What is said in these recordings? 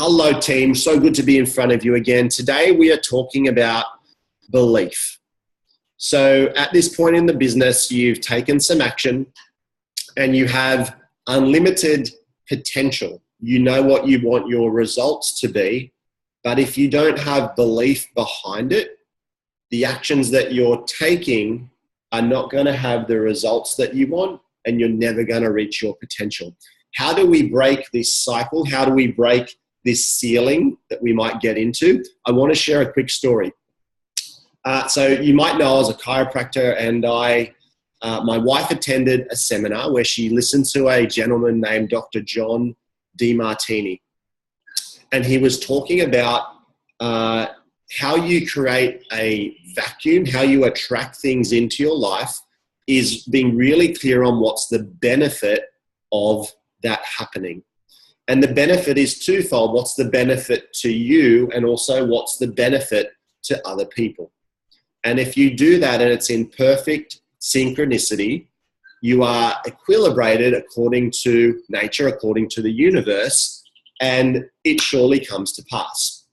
Hello team, so good to be in front of you again. Today we are talking about belief. So at this point in the business, you've taken some action and you have unlimited potential. You know what you want your results to be, but if you don't have belief behind it, the actions that you're taking are not going to have the results that you want and you're never going to reach your potential. How do we break this cycle? How do we break this ceiling that we might get into? I want to share a quick story. So you might know I was a chiropractor, and my wife attended a seminar where she listened to a gentleman named Dr. John Demartini. And he was talking about how you create a vacuum, how you attract things into your life, is being really clear on what's the benefit of that happening. And the benefit is twofold. What's the benefit to you, and also what's the benefit to other people? And if you do that and it's in perfect synchronicity, you are equilibrated according to nature, according to the universe, and it surely comes to pass.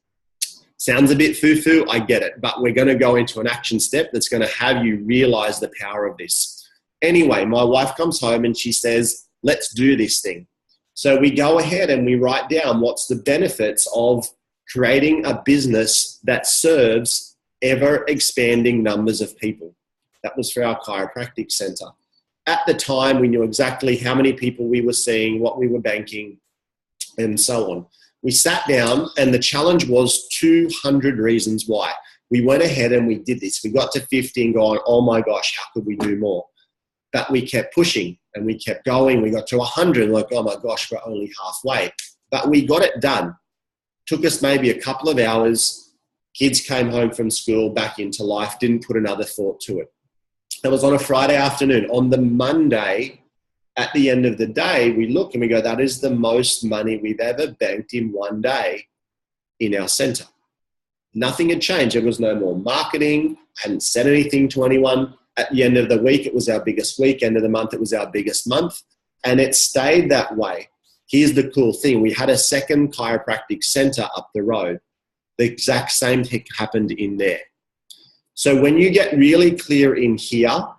Sounds a bit foo-foo, I get it, but we're going to go into an action step that's going to have you realize the power of this. Anyway, my wife comes home and she says, let's do this thing. So we go ahead and we write down what's the benefits of creating a business that serves ever expanding numbers of people. That was for our chiropractic center. At the time, we knew exactly how many people we were seeing, what we were banking, and so on. We sat down and the challenge was 200 reasons why. We went ahead and we did this. We got to 50 and going, oh my gosh, how could we do more? But we kept pushing and we kept going. We got to 100, like, oh my gosh, we're only halfway. But we got it done. Took us maybe a couple of hours. Kids came home from school, back into life, didn't put another thought to it. It was on a Friday afternoon. On the Monday, at the end of the day, we look and we go, that is the most money we've ever banked in one day in our center. Nothing had changed. There was no more marketing. I hadn't said anything to anyone. At the end of the week, it was our biggest week. End of the month, it was our biggest month. And it stayed that way. Here's the cool thing. We had a second chiropractic center up the road. The exact same thing happened in there. So when you get really clear in here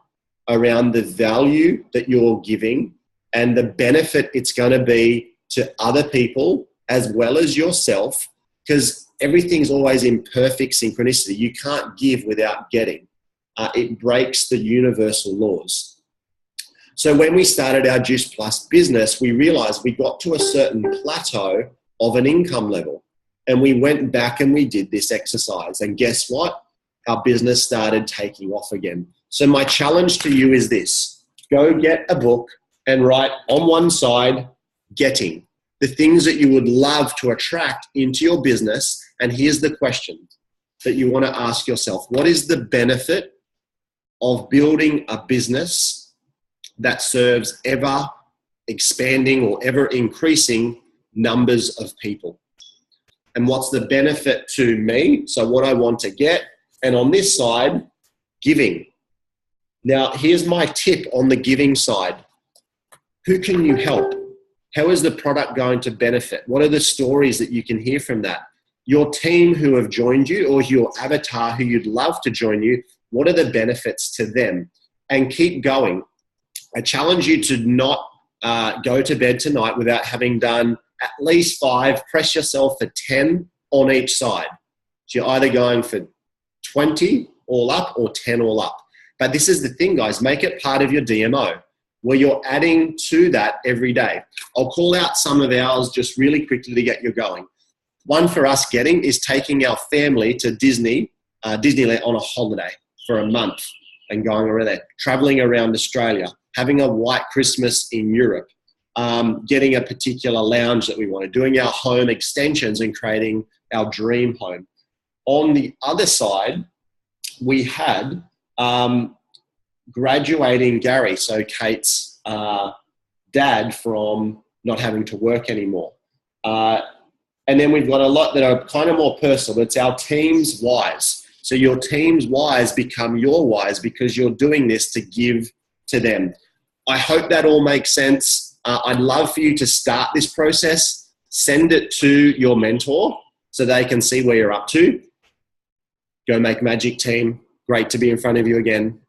around the value that you're giving and the benefit it's going to be to other people as well as yourself, because everything's always in perfect synchronicity. You can't give without getting. It breaks the universal laws. So when we started our Juice Plus business, we realized we got to a certain plateau of an income level. And we went back and we did this exercise. And guess what? Our business started taking off again. So my challenge to you is this. Go get a book and write on one side, getting, the things that you would love to attract into your business. And here's the question that you want to ask yourself. What is the benefit of building a business that serves ever expanding or ever increasing numbers of people? And what's the benefit to me? So what I want to get. And on this side, giving. Now, here's my tip on the giving side. Who can you help? How is the product going to benefit? What are the stories that you can hear from that? Your team who have joined you, or your avatar who you'd love to join you, what are the benefits to them? And keep going. I challenge you to not go to bed tonight without having done at least 5, press yourself for 10 on each side. So you're either going for 20 all up or 10 all up. But this is the thing, guys, make it part of your DMO where you're adding to that every day. I'll call out some of ours just really quickly to get you going. One for us getting is taking our family to Disneyland on a holiday for a month and going around there, traveling around Australia, having a white Christmas in Europe, getting a particular lounge that we want, doing our home extensions and creating our dream home. On the other side, we had graduating Gary, so Kate's dad, from not having to work anymore. And then we've got a lot that are kind of more personal. It's our team's whys. So your team's whys become your whys because you're doing this to give to them. I hope that all makes sense. I'd love for you to start this process. send it to your mentor so they can see where you're up to. Go make magic, team. Great to be in front of you again.